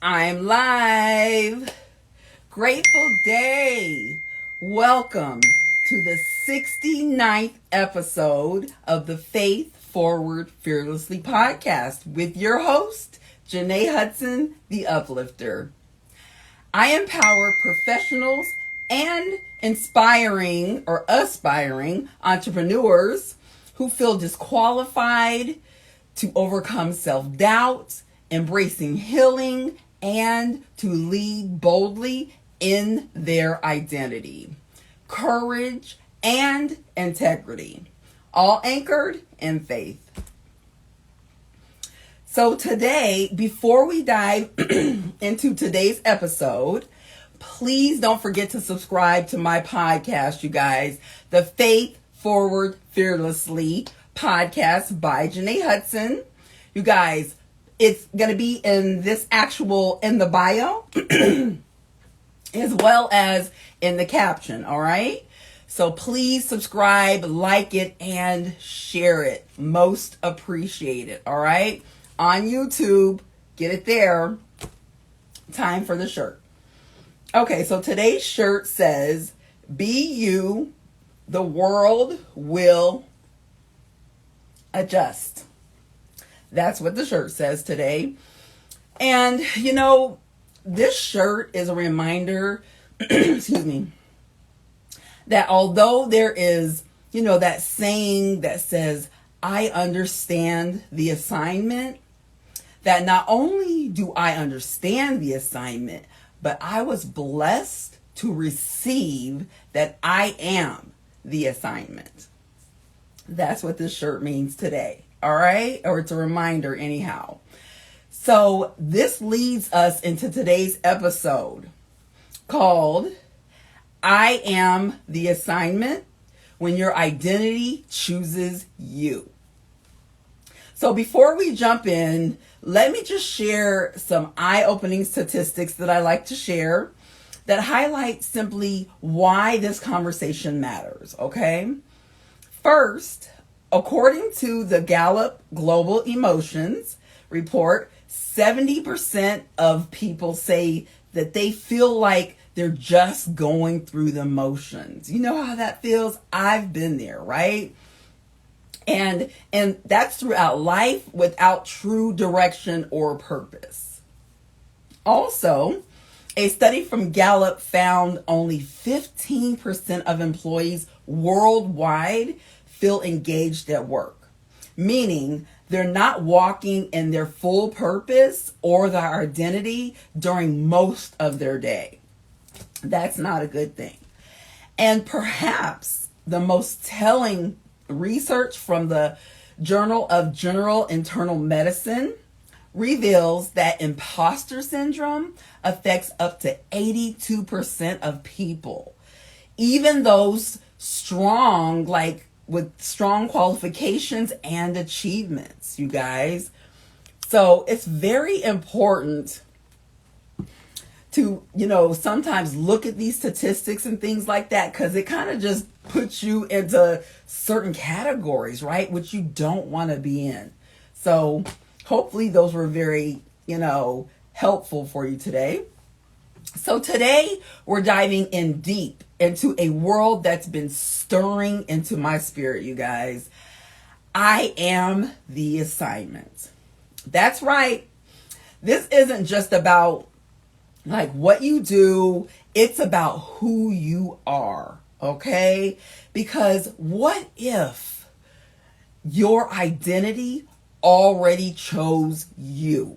I'm live. Grateful day. Welcome to the 69th episode of the Faith Forward Fearlessly podcast with your host, Jenée Hudson, the Uplifter. I empower professionals and inspiring or aspiring entrepreneurs who feel disqualified to overcome self-doubt, embracing healing, and to lead boldly in their identity, courage, and integrity, all anchored in faith. So today, before we dive into today's episode, please don't forget to subscribe to my podcast, you guys, the Faith Forward Fearlessly podcast by Jenée Hudson. You guys, it's going to be in the bio, as well as in the caption, all right? So please subscribe, like it, and share it. Most appreciated, all right? On YouTube, get it there. Time for the shirt. Okay, so today's shirt says, "Be you, the world will adjust." That's what the shirt says today. And, this shirt is a reminder, excuse me, that although there is, that saying that says, "I understand the assignment," that not only do I understand the assignment, but I was blessed to receive that I am the assignment. That's what this shirt means today. All right? Or it's a reminder anyhow. So this leads us into today's episode called "I Am the Assignment When Your Identity Chooses You." So before we jump in, let me just share some eye-opening statistics that I like to share that highlight simply why this conversation matters, okay? First, according to the Gallup Global Emotions report, 70% of people say that they feel like they're just going through the motions. You know how that feels? I've been there, right? And that's throughout life without true direction or purpose. Also, a study from Gallup found only 15% of employees worldwide feel engaged at work, meaning they're not walking in their full purpose or their identity during most of their day. That's not a good thing. And perhaps the most telling research from the Journal of General Internal Medicine reveals that imposter syndrome affects up to 82% of people, even those strong, with strong qualifications and achievements, you guys. So it's very important to, sometimes look at these statistics and things like that, because it kind of just puts you into certain categories, right? Which you don't want to be in. So hopefully those were very, helpful for you today. So today we're diving in deep into a world that's been stirring into my spirit, you guys. I am the assignment. That's right. This isn't just about what you do. It's about who you are, okay? Because what if your identity already chose you,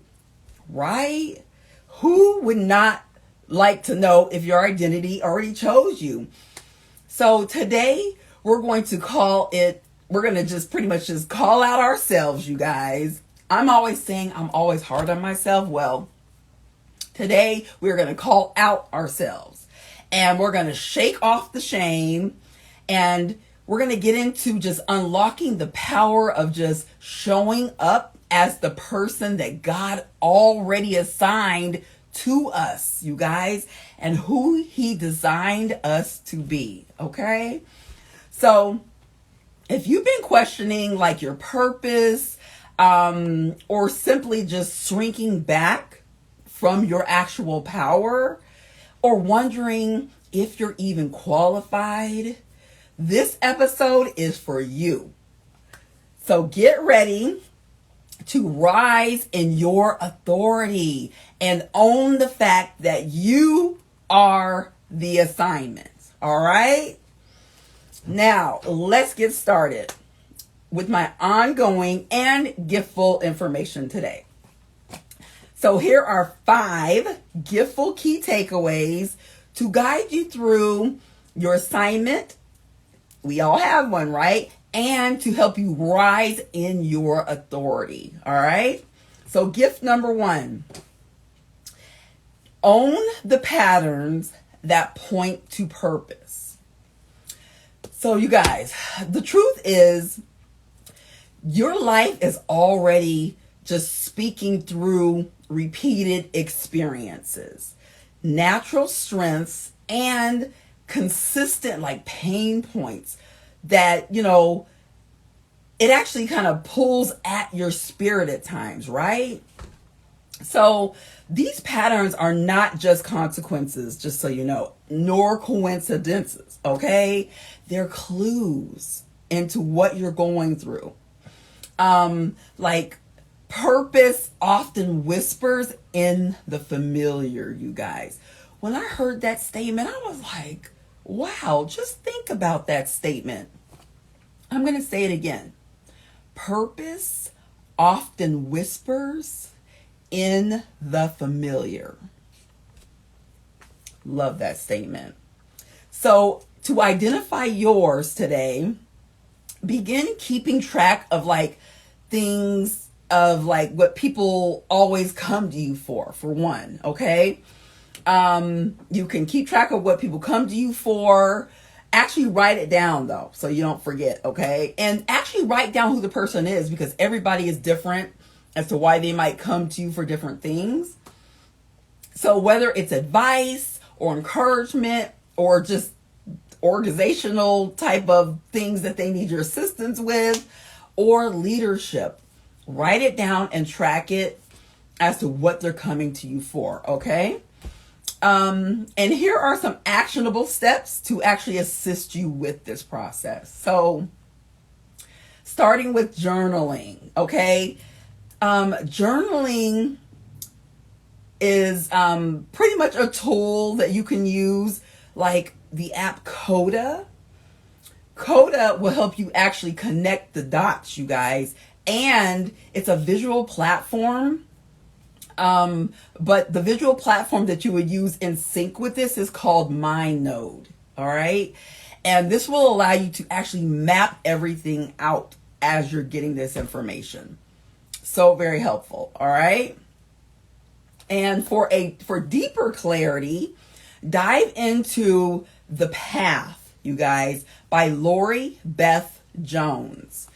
right? Who would not like to know if your identity already chose you? So today we're going to just pretty much just call out ourselves, you guys. I'm always saying I'm always hard on myself. Well, today we're going to call out ourselves and we're going to shake off the shame, and we're going to get into just unlocking the power of just showing up as the person that God already assigned to us, you guys, and who he designed us to be, okay? So if you've been questioning your purpose, or simply just shrinking back from your actual power, or wondering if you're even qualified, this episode is for you. So get ready to rise in your authority and own the fact that you are the assignment. All right? Now, let's get started with my ongoing and giftful information today. So here are 5 giftful key takeaways to guide you through your assignment. We all have one, right? And to help you rise in your authority. All right? So gift number 1. Own the patterns that point to purpose. So you guys, the truth is your life is already just speaking through repeated experiences, natural strengths, and consistent like pain points that, it actually kind of pulls at your spirit at times, right? So these patterns are not just consequences, just so you know, nor coincidences, okay? They're clues into what you're going through. Like purpose often whispers in the familiar, you guys. When I heard that statement, I was like, wow, just think about that statement. I'm going to say it again. Purpose often whispers in the familiar. Love that statement. So to identify yours today, begin keeping track of like things of like what people always come to you for one, okay? You can keep track of what people come to you for. Actually write it down though, so you don't forget, okay? And actually write down who the person is, because everybody is different as to why they might come to you for different things. So whether it's advice or encouragement or just organizational type of things that they need your assistance with, or leadership, write it down and track it as to what they're coming to you for, okay? And here are some actionable steps to actually assist you with this process. So starting with journaling, okay? Journaling is pretty much a tool that you can use, like the app Coda. Coda will help you actually connect the dots, you guys. And it's a visual platform. But the visual platform that you would use in sync with this is called MindNode. All right. And this will allow you to actually map everything out as you're getting this information. So very helpful. All right. And for deeper clarity, dive into The Path, you guys, by Lori Beth Jones.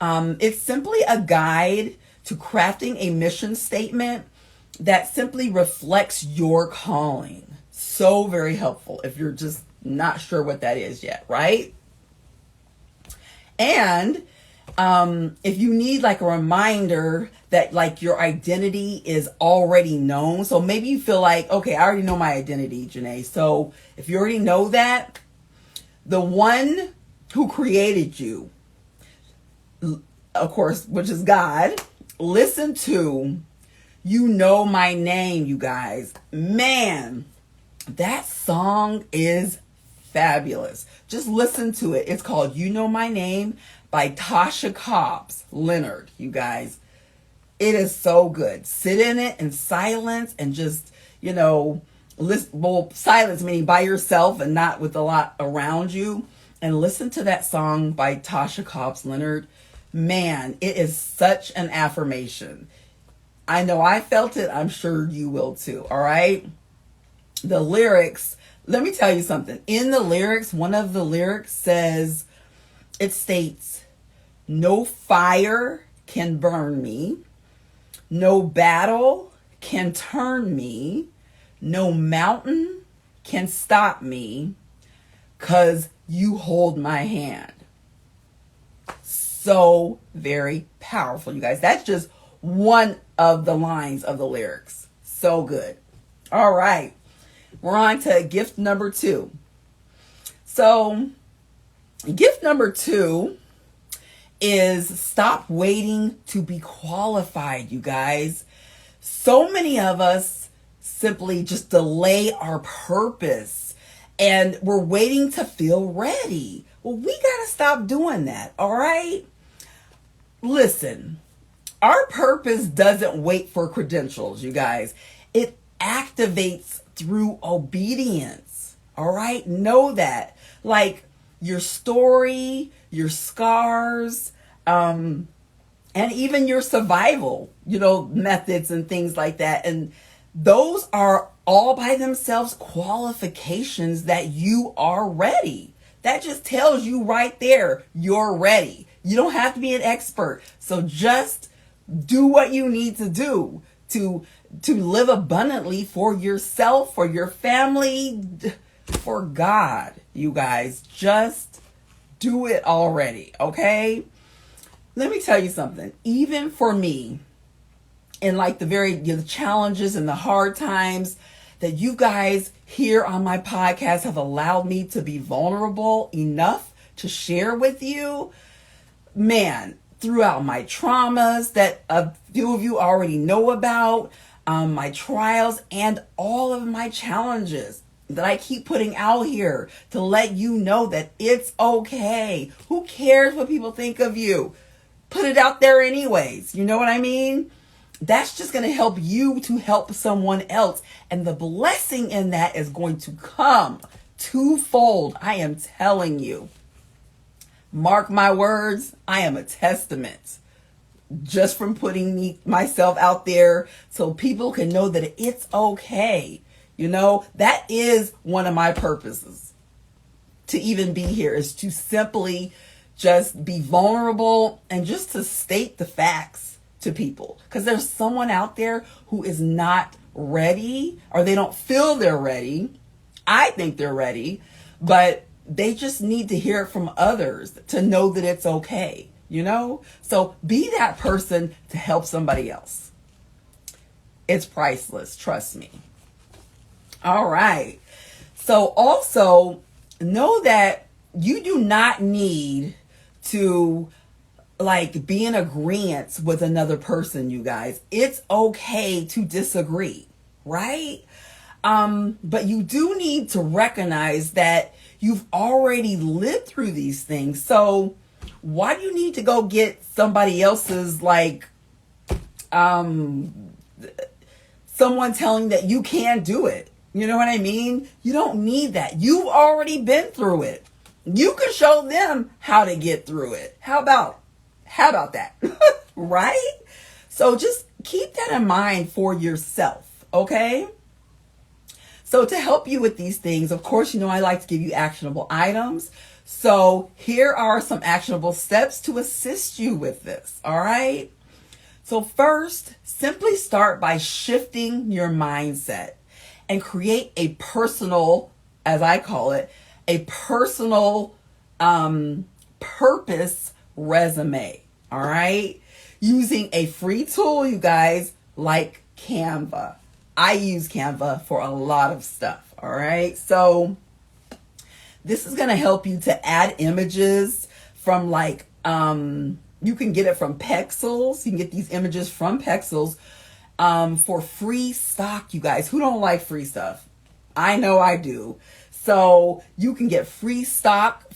It's simply a guide to crafting a mission statement that simply reflects your calling. So very helpful if you're just not sure what that is yet, right? And if you need like a reminder that like your identity is already known. So maybe you feel like, okay, I already know my identity, Jenée. So if you already know that, the one who created you, of course, which is God, listen to You Know My Name, you guys. Man, that song is fabulous. Just listen to it. It's called You Know My Name by Tasha Cobbs Leonard, you guys. It is so good. Sit in it in silence and just, listen, well, silence meaning by yourself and not with a lot around you. And listen to that song by Tasha Cobbs Leonard. Man, it is such an affirmation. I know I felt it. I'm sure you will too. All right. The lyrics, let me tell you something. In the lyrics, one of the lyrics says, it states, no fire can burn me. No battle can turn me. No mountain can stop me, 'cause you hold my hand. So very powerful, you guys. That's just one of the lines of the lyrics. So good. All right. We're on to gift number 2. So, gift number 2 is stop waiting to be qualified, you guys. So many of us simply just delay our purpose and we're waiting to feel ready. Well, we got to stop doing that, all right? Listen, our purpose doesn't wait for credentials, you guys. It activates through obedience, all right? Know that. Like your story, your scars, and even your survival, methods and things like that. And those are all by themselves qualifications that you are ready. That just tells you right there, you're ready. You don't have to be an expert. So just do what you need to do to live abundantly for yourself, for your family, for God, you guys. Just do it already, okay? Let me tell you something. Even for me, in like the challenges and the hard times that you guys here on my podcast have allowed me to be vulnerable enough to share with you, man, throughout my traumas that a few of you already know about, my trials and all of my challenges that I keep putting out here to let you know that it's okay. Who cares what people think of you? Put it out there anyways. You know what I mean? That's just going to help you to help someone else. And the blessing in that is going to come twofold. I am telling you. Mark my words. I am a testament just from putting myself out there so people can know that it's okay. That is one of my purposes to even be here, is to simply just be vulnerable and just to state the facts to people. Because there's someone out there who is not ready, or they don't feel they're ready. I think they're ready, but they just need to hear it from others to know that it's okay, So be that person to help somebody else. It's priceless, trust me. All right. So also know that you do not need to be in agreement with another person, you guys. It's okay to disagree, right? But you do need to recognize that you've already lived through these things. So why do you need to go get somebody else's someone telling that you can't do it? You know what I mean? You don't need that. You've already been through it. You can show them how to get through it. How about that? Right? So just keep that in mind for yourself, okay? So to help you with these things, of course, I like to give you actionable items. So here are some actionable steps to assist you with this, all right? So first, simply start by shifting your mindset and create a personal, as I call it, a personal purpose resume, all right? Using a free tool, you guys, like Canva. I use Canva for a lot of stuff, all right? So this is going to help you to add images from you can get it from Pexels. You can get these images from Pexels for free stock, you guys. Who don't like free stuff? I know I do. So you can get free stock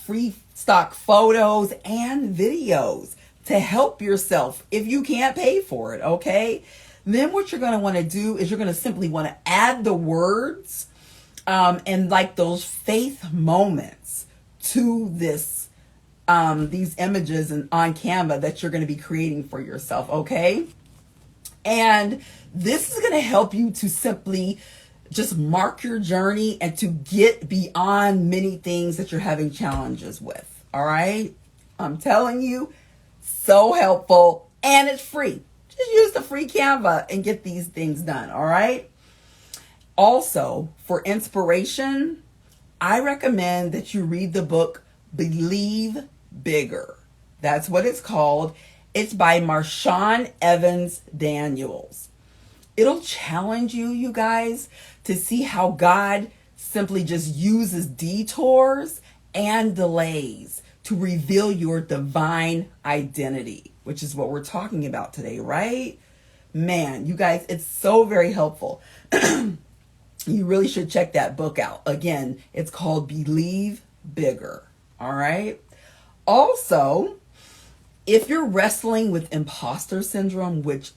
photos and videos to help yourself if you can't pay for it, okay? Then what you're going to want to do is you're going to simply want to add the words and those faith moments to these images on Canva that you're going to be creating for yourself, okay? And this is going to help you to simply just mark your journey and to get beyond many things that you're having challenges with, all right? I'm telling you, so helpful, and it's free. Just use the free Canva and get these things done, all right? Also, for inspiration, I recommend that you read the book Believe Bigger. That's what it's called. It's by Marshawn Evans Daniels. It'll challenge you, you guys, to see how God simply just uses detours and delays to reveal your divine identity, which is what we're talking about today, right? Man, you guys, it's so very helpful. You really should check that book out. Again, it's called Believe Bigger. All right. Also, if you're wrestling with imposter syndrome, which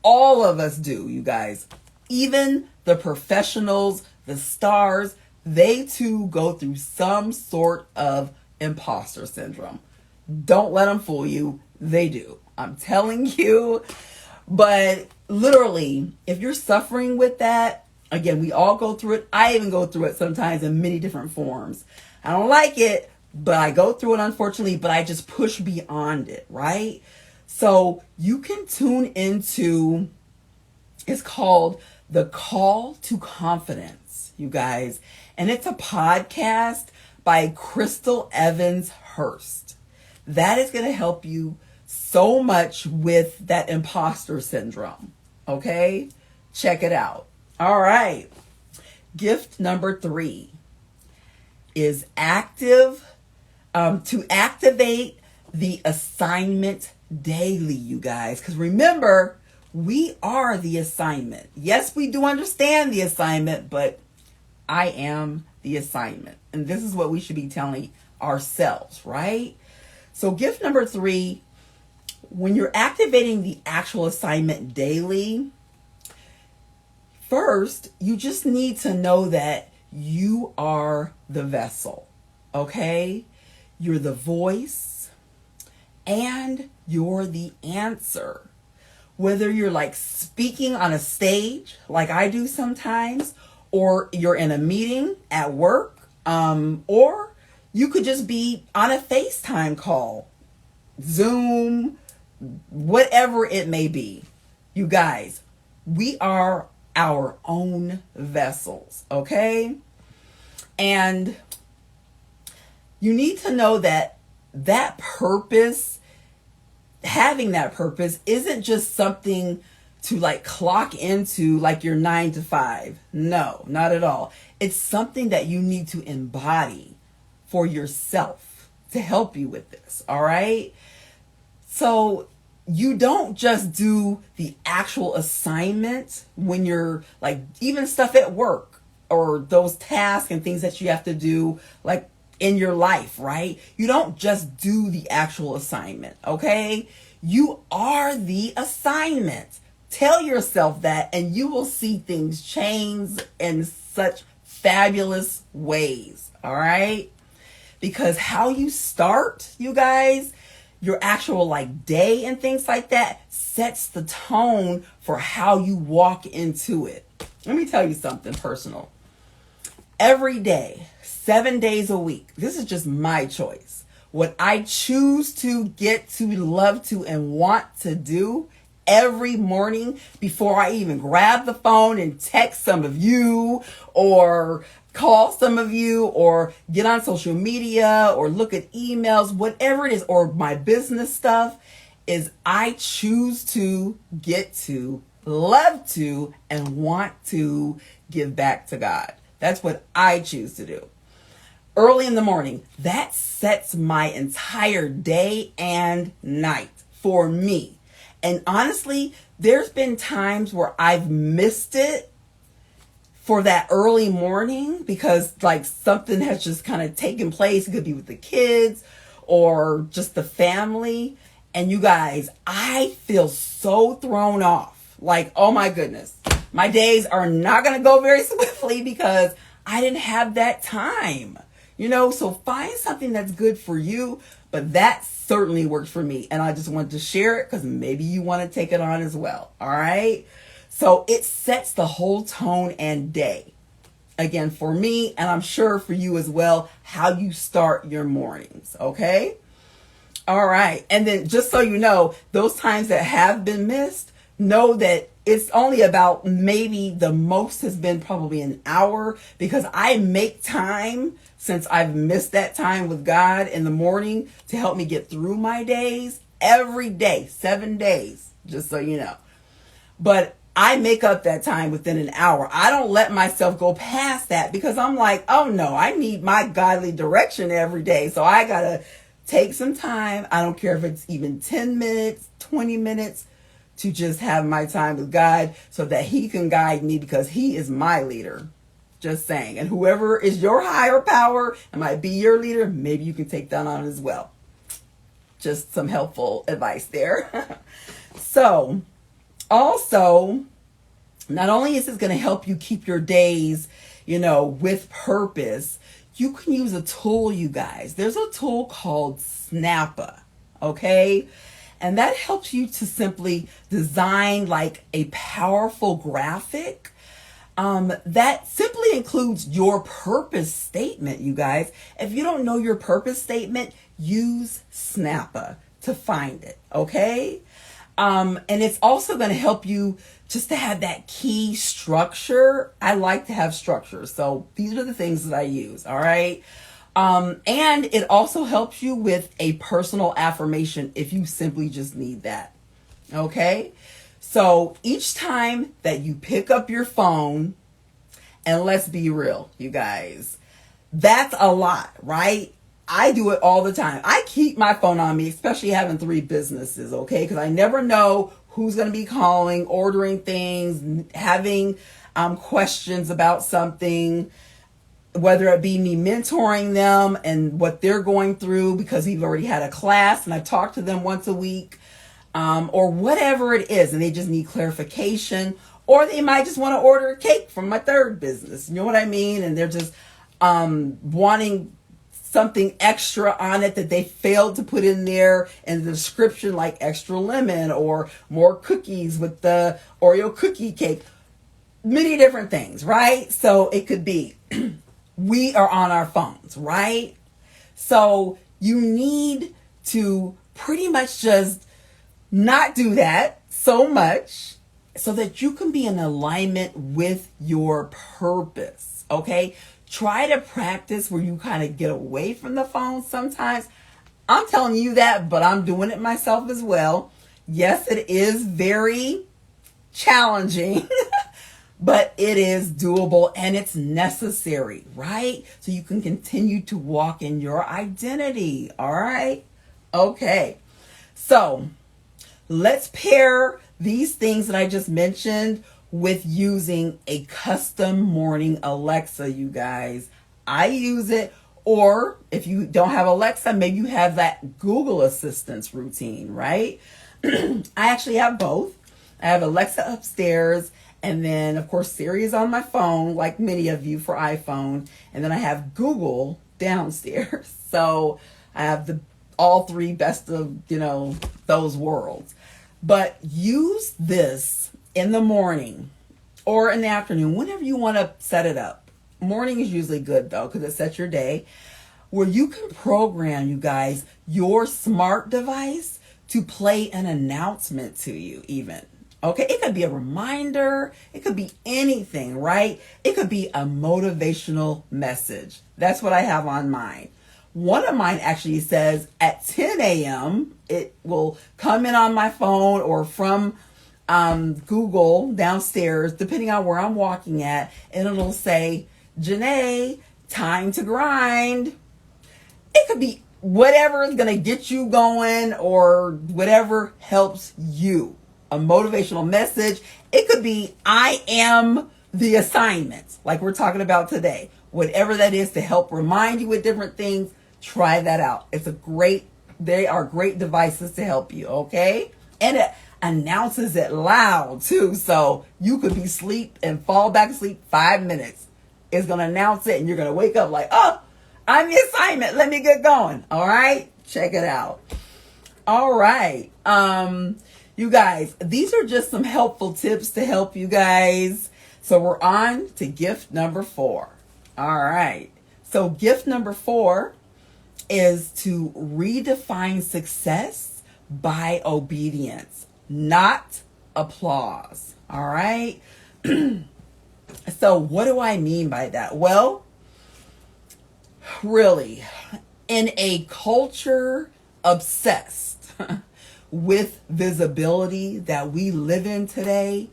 all of us do, you guys, even the professionals, the stars, they too go through some sort of imposter syndrome. Don't let them fool you. They do. I'm telling you. But literally, if you're suffering with that, again, we all go through it. I even go through it sometimes in many different forms. I don't like it, but I go through it, unfortunately, but I just push beyond it, right? So you can tune into, it's called The Call to Confidence, you guys. And it's a podcast by Crystal Evans Hurst. That is going to help you so much with that imposter syndrome. Okay? Check it out. All right. Gift number 3 is to activate the assignment daily, you guys. Because remember, we are the assignment. Yes, we do understand the assignment, but I am the assignment. And this is what we should be telling ourselves, right? So gift number 3, when you're activating the actual assignment daily, first, you just need to know that you are the vessel, okay? You're the voice and you're the answer. Whether you're like speaking on a stage, like I do sometimes, or you're in a meeting at work, or you could just be on a FaceTime call, Zoom, whatever it may be. You guys, we are our own vessels, okay? And you need to know that that purpose, having that purpose, isn't just something to like clock into like your 9 to 5. No, not at all. It's something that you need to embody for yourself to help you with this, all right? So you don't just do the actual assignment when you're like, even stuff at work or those tasks and things that you have to do like in your life, right? You don't just do the actual assignment, okay? You are the assignment. Tell yourself that and you will see things change in such fabulous ways, all right? Because how you start, you guys, your actual like day and things like that sets the tone for how you walk into it. Let me tell you something personal. Every day, 7 days a week, this is just my choice. What I choose to get to, love to, and want to do every morning before I even grab the phone and text some of you or call some of you or get on social media or look at emails, whatever it is, or my business stuff, is I choose to get to, love to, and want to give back to God. That's what I choose to do. Early in the morning, that sets my entire day and night for me. And honestly, there's been times where I've missed it for that early morning because like something has just kind of taken place. It could be with the kids or just the family. And you guys, I feel so thrown off. Like, oh my goodness, my days are not going to go very swiftly because I didn't have that time. You know, so find something that's good for you, but that certainly works for me. And I just wanted to share it because maybe you want to take it on as well. All right. So it sets the whole tone and day. Again, for me, and I'm sure for you as well, how you start your mornings. Okay. All right. And then just so you know, those times that have been missed, know that it's only about maybe the most has been probably an hour because I make time since I've missed that time with God in the morning to help me get through my days every day, 7 days, just so you know. But I make up that time within an hour. I don't let myself go past that because I'm like, oh no, I need my godly direction every day. So I got to take some time. I don't care if it's even 10 minutes, 20 minutes to just have my time with God so that he can guide me because he is my leader. Just saying. And whoever is your higher power and might be your leader, maybe you can take that on as well. Just some helpful advice there. So, also, not only is this going to help you keep your days, with purpose, you can use a tool, you guys. There's a tool called Snappa, okay? And that helps you to simply design like a powerful graphic that simply includes your purpose statement, you guys. If you don't know your purpose statement, use Snappa to find it, okay? And it's also going to help you just to have that key structure. I like to have structure. So these are the things that I use. All right. And it also helps you with a personal affirmation if you simply just need that. Okay. So each time that you pick up your phone, and let's be real, you guys, that's a lot, right? I do it all the time. I keep my phone on me, especially having 3 businesses, okay? Because I never know who's going to be calling, ordering things, having questions about something, whether it be me mentoring them and what they're going through because we've already had a class and I talk to them once a week, or whatever it is, and they just need clarification, or they might just want to order a cake from my 3rd business. You know what I mean? And they're just wanting something extra on it that they failed to put in there in the description, like extra lemon or more cookies with the Oreo cookie cake, many different things, right? So it could be, we are on our phones, right? So you need to pretty much just not do that so much so that you can be in alignment with your purpose, okay? Try to practice where you kind of get away from the phone sometimes. I'm telling you that, but I'm doing it myself as well. Yes, it is very challenging, but it is doable and it's necessary, right? So you can continue to walk in your identity, all right? Okay, so let's pair these things that I just mentioned with using a custom morning Alexa, you guys. I use it, or if you don't have Alexa, maybe you have that Google Assistance routine, right? I actually have both. I have Alexa upstairs, and then of course Siri is on my phone, like many of you for iPhone, and then I have Google downstairs. So I have all 3 best of, those worlds. But use this in the morning or in the afternoon, whenever you want to set it up. Morning is usually good though, because it sets your day, where you can program, you guys, your smart device to play an announcement to you even. Okay, it could be a reminder. It could be anything, right? It could be a motivational message. That's what I have on mine. One of mine actually says at 10 a.m., it will come in on my phone or from Google downstairs, depending on where I'm walking at, and it'll say, Jenée, time to grind. It could be whatever is going to get you going or whatever helps you. A motivational message. It could be, I am the assignment, like we're talking about today. Whatever that is to help remind you with different things, try that out. They are great devices to help you, okay? And it announces it loud too, so you could be asleep and fall back asleep 5 minutes. It's going to announce it and you're going to wake up like, oh, I'm the assignment. Let me get going. All right? Check it out. All right. You guys, these are just some helpful tips to help you guys. So we're on to gift number 4. All right. So gift number 4 is to redefine success by obedience, not applause. All right. So what do I mean by that? Well, really, in a culture obsessed with visibility that we live in today,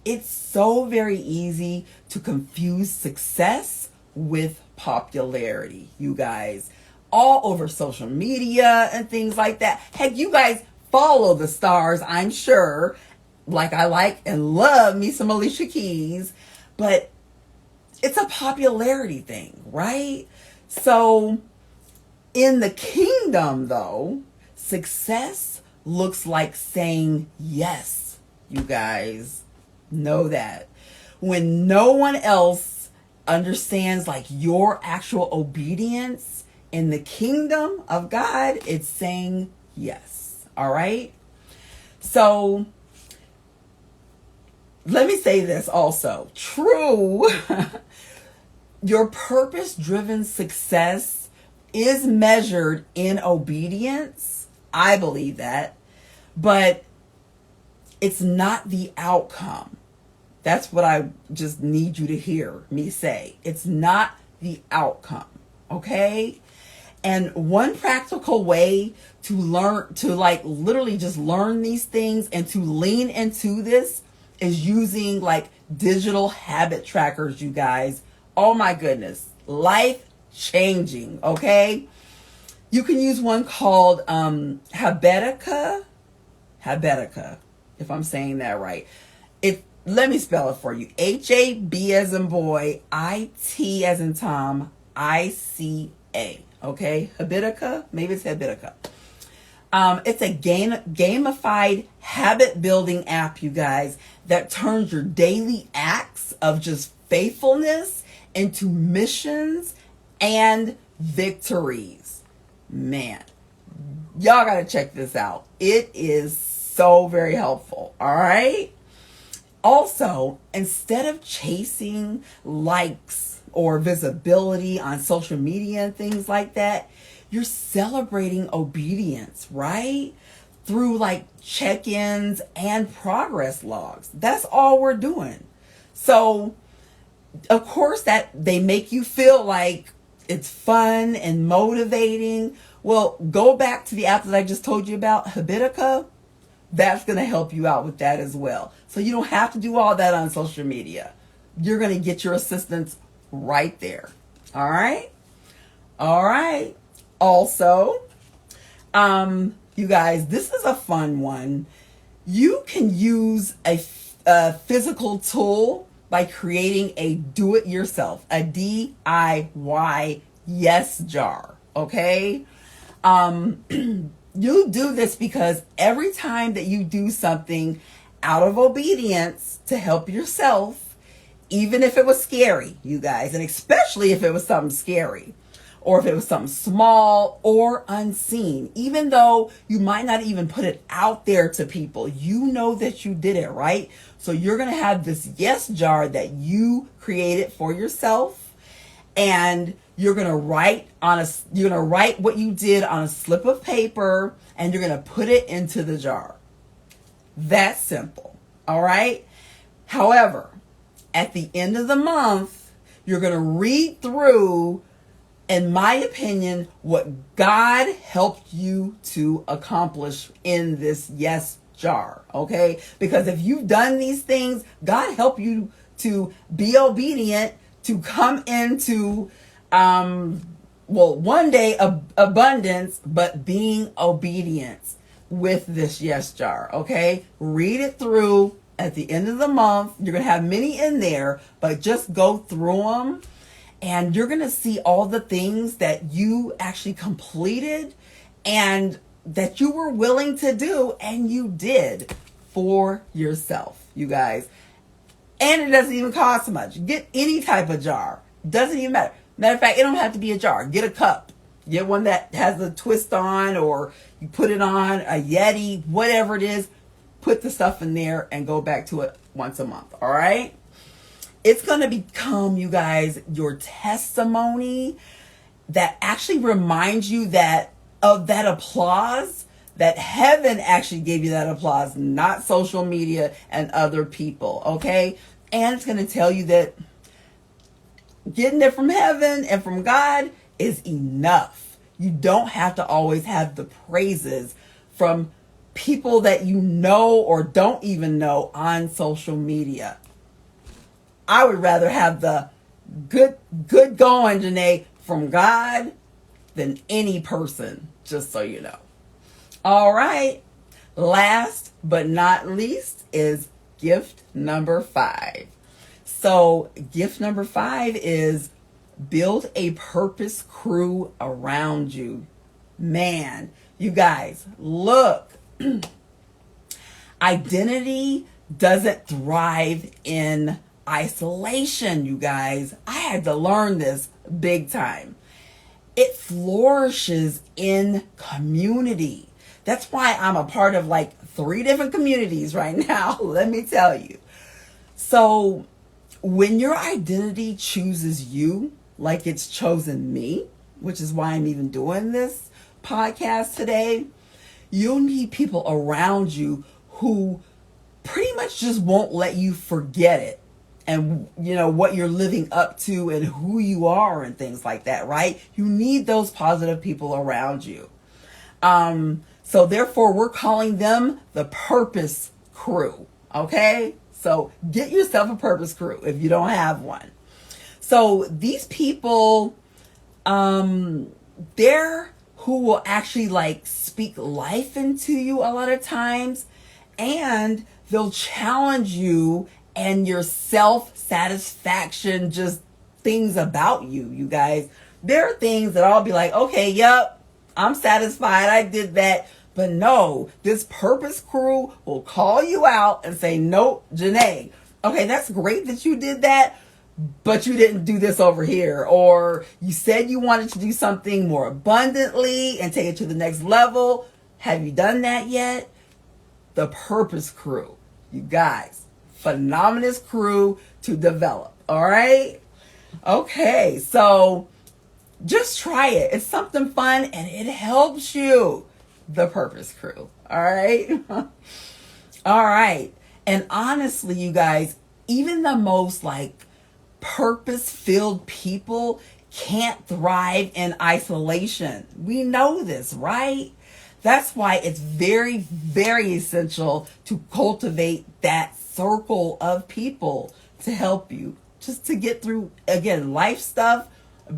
It's so very easy to confuse success with popularity, you guys. All over social media and things like that. Heck, you guys follow the stars, I'm sure. Like I like and love me some Alicia Keys. But it's a popularity thing, right? So in the kingdom, though, success looks like saying yes, you guys. Know that. When no one else understands like your actual obedience in the kingdom of God, it's saying yes. All right? So let me say this also. True, your purpose-driven success is measured in obedience. I believe that. But it's not the outcome. That's what I just need you to hear me say. It's not the outcome. Okay? And one practical way to learn, to like literally just learn these things and to lean into this is using like digital habit trackers, you guys. Oh my goodness. Life changing. Okay? You can use one called Habitica, if I'm saying that right. Let me spell it for you. H-A-B as in boy, I-T as in Tom, I-C-A. Okay? Habitica? Maybe it's Habitica. It's a gamified habit building app, you guys, that turns your daily acts of just faithfulness into missions and victories. Man, y'all got to check this out. It is so very helpful. All right? Also, instead of chasing likes or visibility on social media and things like that, you're celebrating obedience, right? Through like check-ins and progress logs. That's all we're doing. So, of course, that they make you feel like it's fun and motivating. Well, go back to the app that I just told you about, Habitica. That's going to help you out with that as well. So you don't have to do all that on social media. You're going to get your assistance right there. All right? All right. Also, you guys, this is a fun one. You can use a physical tool by creating a do-it-yourself, a DIY yes jar. Okay? You do this because every time that you do something out of obedience to help yourself, even if it was scary, you guys, and especially if it was something scary, or if it was something small or unseen, even though you might not even put it out there to people, you know that you did it, right? So you're going to have this yes jar that you created for yourself, and you're going to write what you did on a slip of paper, and you're going to put it into the jar. That's simple. All right. However, at the end of the month, you're going to read through, in my opinion, what God helped you to accomplish in this yes jar. Okay. Because if you've done these things, God helped you to be obedient, to come into one day abundance, but being obedient with this yes jar. Okay, read it through at the end of the month. You're gonna have many in there, but just go through them, and you're gonna see all the things that you actually completed and that you were willing to do, and you did for yourself, you guys. And it doesn't even cost much. Get any type of jar. Doesn't even matter. Matter of fact, it don't have to be a jar. Get a cup. Get one that has a twist on, or you put it on a Yeti, whatever it is. Put the stuff in there and go back to it once a month. All right? It's going to become, you guys, your testimony that actually reminds you that of that applause, that heaven actually gave you that applause, not social media and other people. Okay? And it's going to tell you that getting it from heaven and from God is enough. You don't have to always have the praises from people that you know or don't even know on social media. I would rather have the good going, Jenée, from God than any person, just so you know. All right. Last but not least is gift number 5. So gift number 5 is build a purpose crew around you. Man, you guys, look. Identity doesn't thrive in isolation, you guys. I had to learn this big time. It flourishes in community. That's why I'm a part of like 3 different communities right now, let me tell you. So when your identity chooses you, like it's chosen me, which is why I'm even doing this podcast today, you'll need people around you who pretty much just won't let you forget it. And you know what you're living up to and who you are and things like that, right? You need those positive people around you. So therefore, we're calling them the purpose crew. Okay? So get yourself a purpose crew if you don't have one. So these people, they're who will actually like speak life into you a lot of times, and they'll challenge you and your self-satisfaction, just things about you, you guys. There are things that I'll be like, okay, yep, I'm satisfied, I did that. But no, this purpose crew will call you out and say, nope, Jenée, okay, that's great that you did that, but you didn't do this over here. Or you said you wanted to do something more abundantly and take it to the next level. Have you done that yet? The purpose crew, you guys, phenomenal crew to develop. All right. Okay. So just try it. It's something fun and it helps you. The purpose crew. All right. All right. And honestly, you guys, even the most like purpose-filled people can't thrive in isolation. We know this, right? That's why it's very, very essential to cultivate that circle of people to help you just to get through, again, life stuff,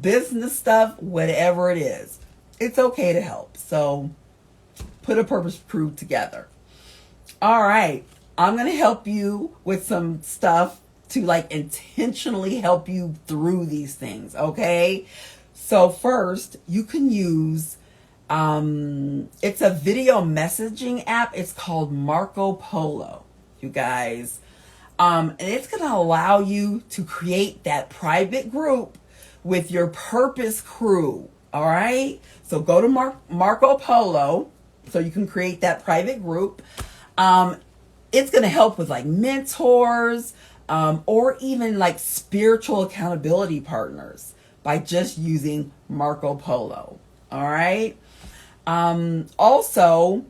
business stuff, whatever it is. It's okay to help. So put a purpose crew together. All right. I'm going to help you with some stuff to like intentionally help you through these things. Okay. So first you can use, it's a video messaging app. It's called Marco Polo, you guys. And it's going to allow you to create that private group with your purpose crew. All right. So go to Marco Polo so you can create that private group. It's going to help with like mentors, or even like spiritual accountability partners by just using Marco Polo. All right. Also,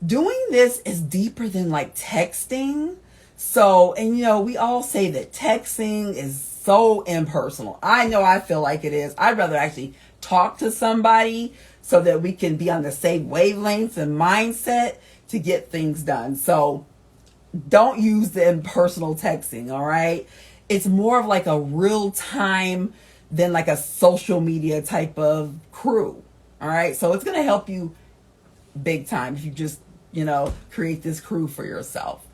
doing this is deeper than like texting. So, and you know, we all say that texting is so impersonal. I know I feel like it is. I'd rather actually talk to somebody so that we can be on the same wavelengths and mindset to get things done. So don't use the impersonal texting, all right? It's more of like a real time than like a social media type of crew, all right? So it's going to help you big time if you just, you know, create this crew for yourself.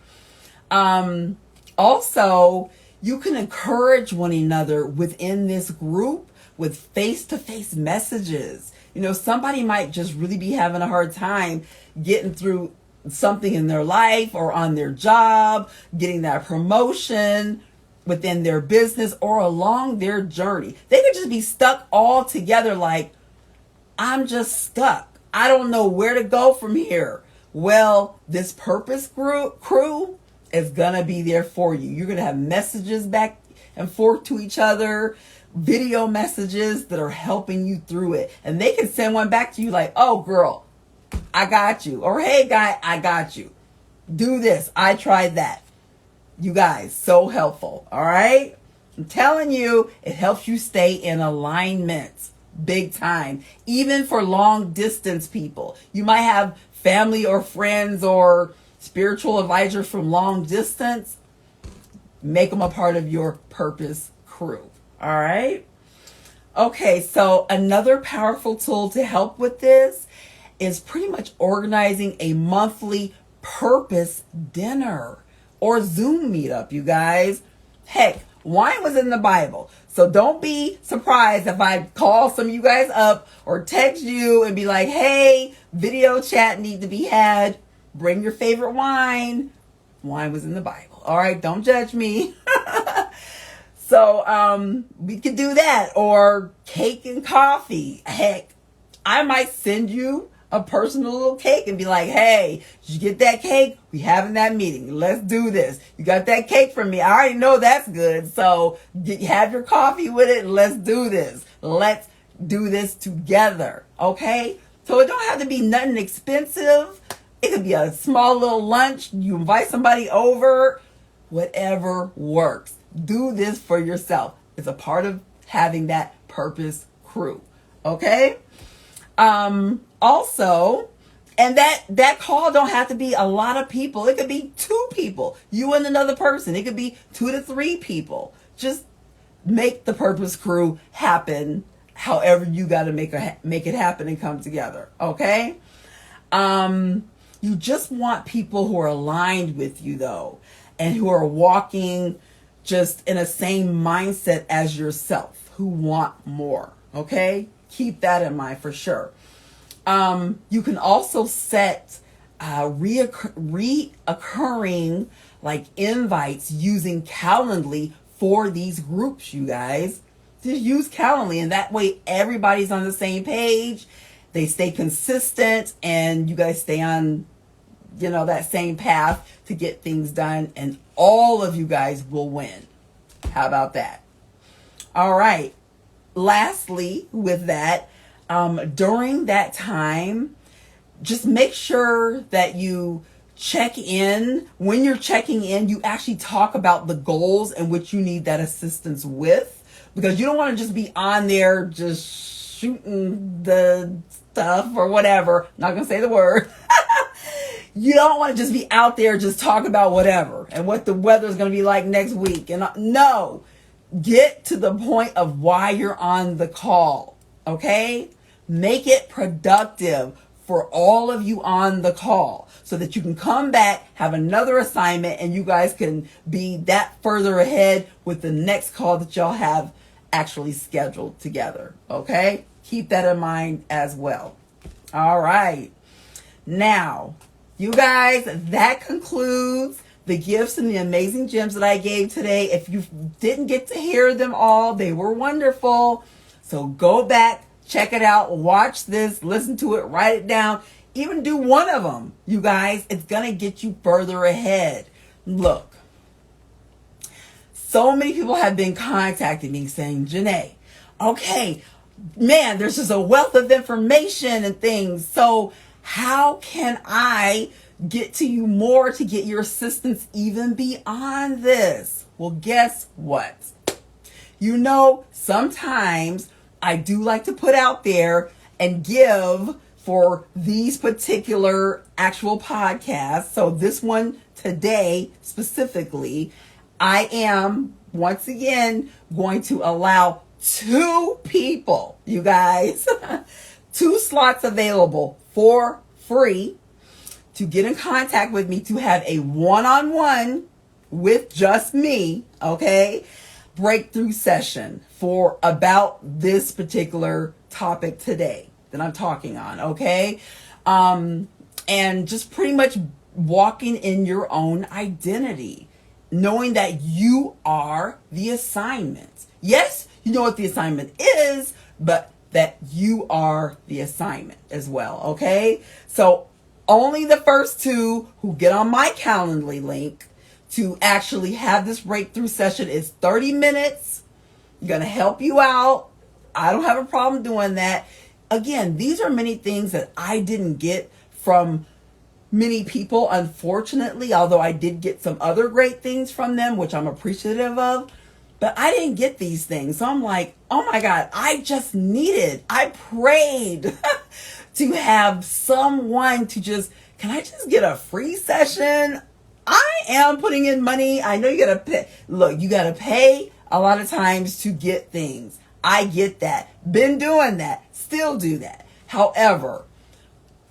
Also, you can encourage one another within this group with face-to-face messages. You know, somebody might just really be having a hard time getting through something in their life or on their job, getting that promotion within their business or along their journey. They could just be stuck all together like, I'm just stuck. I don't know where to go from here. Well, this purpose crew is going to be there for you. You're going to have messages back and forth to each other, video messages that are helping you through it. And they can send one back to you like, oh, girl, I got you. Or, hey, guy, I got you. Do this. I tried that. You guys, so helpful. All right? I'm telling you, it helps you stay in alignment big time. Even for long distance people. You might have family or friends or spiritual advisor from long distance, make them a part of your purpose crew. All right. Okay, so another powerful tool to help with this is pretty much organizing a monthly purpose dinner or Zoom meetup, you guys. Heck, wine was in the Bible. So don't be surprised if I call some of you guys up or text you and be like, hey, video chat need to be had. Bring your favorite wine. Wine was in the Bible. All right, don't judge me. So we could do that, or cake and coffee. Heck, I might send you a personal little cake and be like, hey, did you get that cake? We having that meeting. Let's do this. You got that cake from me. I already know that's good. So have your coffee with it. And let's do this. Let's do this together. Okay. So it don't have to be nothing expensive. It could be a small little lunch. You invite somebody over, whatever works. Do this for yourself. It's a part of having that purpose crew. Okay. Also, and that call don't have to be a lot of people. It could be 2 people, you and another person. It could be 2 to 3 people. Just make the purpose crew happen. However you got to make it happen and come together. Okay. You just want people who are aligned with you though, and who are walking just in the same mindset as yourself, who want more. Okay. Keep that in mind for sure. You can also set reoccurring like invites using Calendly for these groups, you guys. Just use Calendly, and that way everybody's on the same page. They stay consistent, and you guys stay on, that same path to get things done, and all of you guys will win. How about that? All right. Lastly, with that, during that time, just make sure that you check in. When you're checking in, you actually talk about the goals in which you need that assistance with, because you don't want to just be on there just shooting the stuff or whatever. Not going to say the word. You don't want to just be out there just talking about whatever and what the weather is going to be like next week. And no, get to the point of why you're on the call. Okay? Make it productive for all of you on the call so that you can come back, have another assignment, and you guys can be that further ahead with the next call that y'all have actually scheduled together. Okay? Keep that in mind as well. All right. Now, you guys, that concludes the gifts and the amazing gems that I gave today. If you didn't get to hear them all, they were wonderful. So go back, check it out, watch this, listen to it, write it down, even do one of them. You guys, it's going to get you further ahead. Look, so many people have been contacting me saying, Jenée, okay, man, there's just a wealth of information and things. So how can I get to you more to get your assistance even beyond this? Well, guess what? Sometimes I do like to put out there and give for these particular actual podcasts. So this one today specifically, I am once again going to allow 2 people, you guys, 2 slots available for free to get in contact with me to have a one-on-one with just me, okay, breakthrough session for about this particular topic today that I'm talking on, okay? And just pretty much walking in your own identity, knowing that you are the assignment. Yes, you know what the assignment is, but that you are the assignment as well, okay? So only the first 2 who get on my Calendly link to actually have this breakthrough session is 30 minutes. I'm going to help you out. I don't have a problem doing that. Again, these are many things that I didn't get from many people, unfortunately, although I did get some other great things from them, which I'm appreciative of. But I didn't get these things. So I'm like, oh my God, I prayed to have someone to just, can I just get a free session? I am putting in money. I know you got to pay. Look, you got to pay a lot of times to get things. I get that. Been doing that. Still do that. However,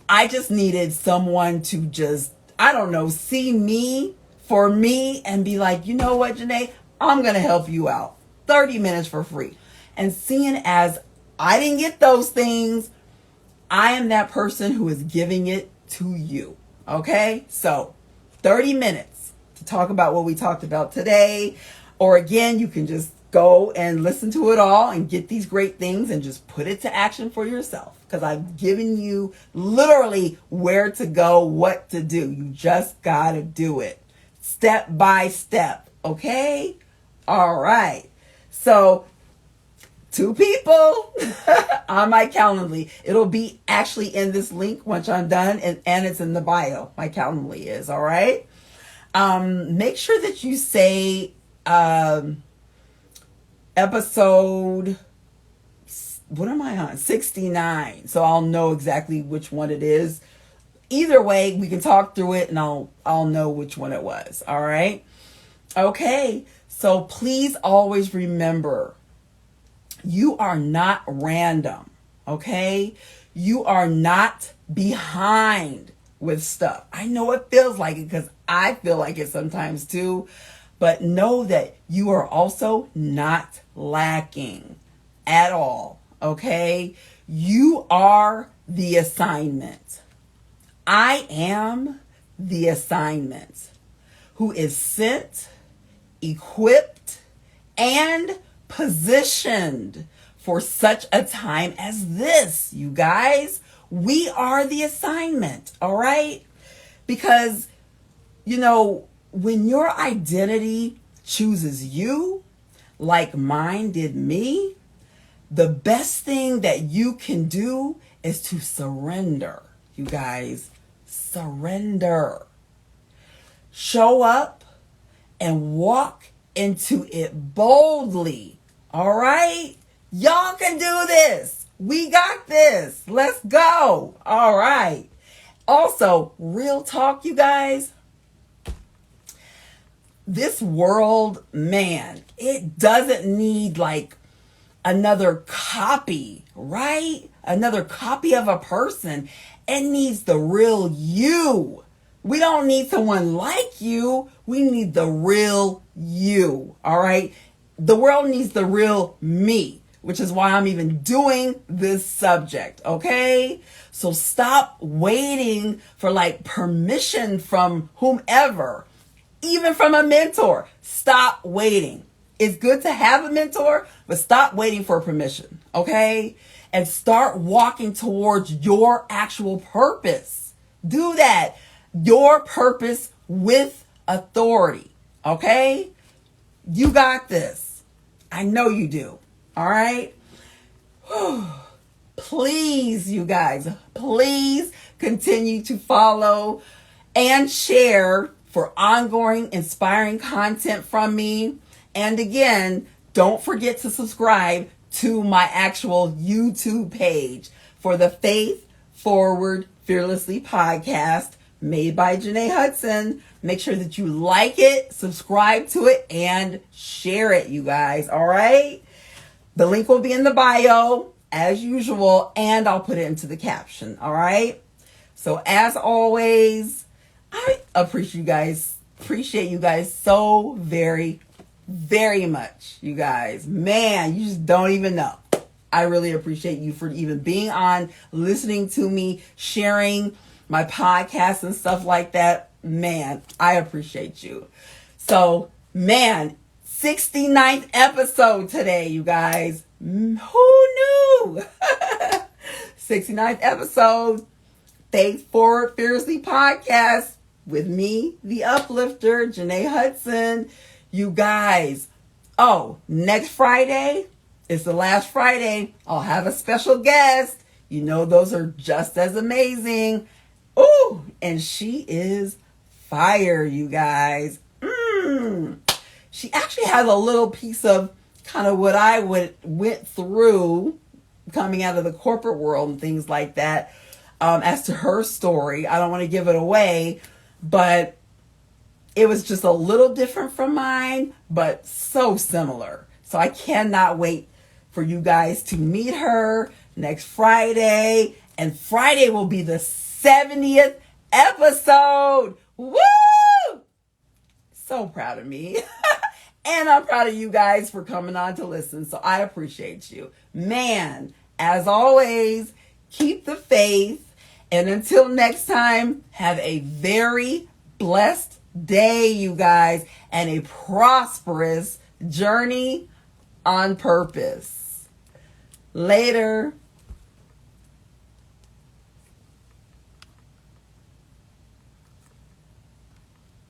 I just needed someone to just, I don't know, see me for me and be like, you know what, Jenée, I'm going to help you out. 30 minutes for free. And seeing as I didn't get those things, I am that person who is giving it to you. Okay? So 30 minutes to talk about what we talked about today. Or again, you can just go and listen to it all and get these great things and just put it to action for yourself. Because I've given you literally where to go, what to do. You just got to do it. Step by step. Okay? All right. So 2 people on my Calendly. It'll be actually in this link once I'm done, and it's in the bio. My Calendly is, all right? Make sure that you say episode, what am I on? 69. So I'll know exactly which one it is. Either way, we can talk through it and I'll know which one it was, all right? Okay, so please always remember, you are not random, okay? You are not behind with stuff. I know it feels like it because I feel like it sometimes too, but know that you are also not lacking at all, okay? You are the assignment. I am the assignment who is sent, equipped, and positioned for such a time as this, you guys. We are the assignment, all right? Because, you know, when your identity chooses you, like mine did me, the best thing that you can do is to surrender, you guys. Surrender. Show up and walk into it boldly. All right? Y'all can do this. We got this. Let's go. All right. Also, real talk, you guys. This world, man, it doesn't need like another copy, right? Another copy of a person. It needs the real you. We don't need someone like you. We need the real you. All right. The world needs the real me, which is why I'm even doing this subject. Okay. So stop waiting for like permission from whomever, even from a mentor. Stop waiting. It's good to have a mentor, but stop waiting for permission. Okay. And start walking towards your actual purpose. Do that. Your purpose with authority. Okay? You got this. I know you do. All right? Please, you guys, please continue to follow and share for ongoing inspiring content from me. And again, don't forget to subscribe to my actual YouTube page for the Faith Forward Fearlessly podcast made by Jenée Hudson. Make sure that you like it, subscribe to it, and share it, you guys. All right? The link will be in the bio as usual, and I'll put it into the caption. All right? So as always, I appreciate you guys so very, very much, you guys. Man, you just don't even know. I really appreciate you for even being on, listening to me, sharing my podcast and stuff like that. Man, I appreciate you. So, man, 69th episode today, you guys. Who knew? 69th episode, Faith Forward Fearlessly podcast with me, the Uplifter, Jenée Hudson. You guys, next Friday is the last Friday. I'll have a special guest. You know, those are just as amazing. Ooh, and she is fire, you guys. She actually has a little piece of kind of what I went through coming out of the corporate world and things like that. as to her story. I don't want to give it away, but it was just a little different from mine, but so similar. So I cannot wait for you guys to meet her next Friday. And Friday will be the 70th episode. Woo! So proud of me. And I'm proud of you guys for coming on to listen. So I appreciate you. Man, as always, keep the faith. And until next time, have a very blessed day, you guys, and a prosperous journey on purpose. Later.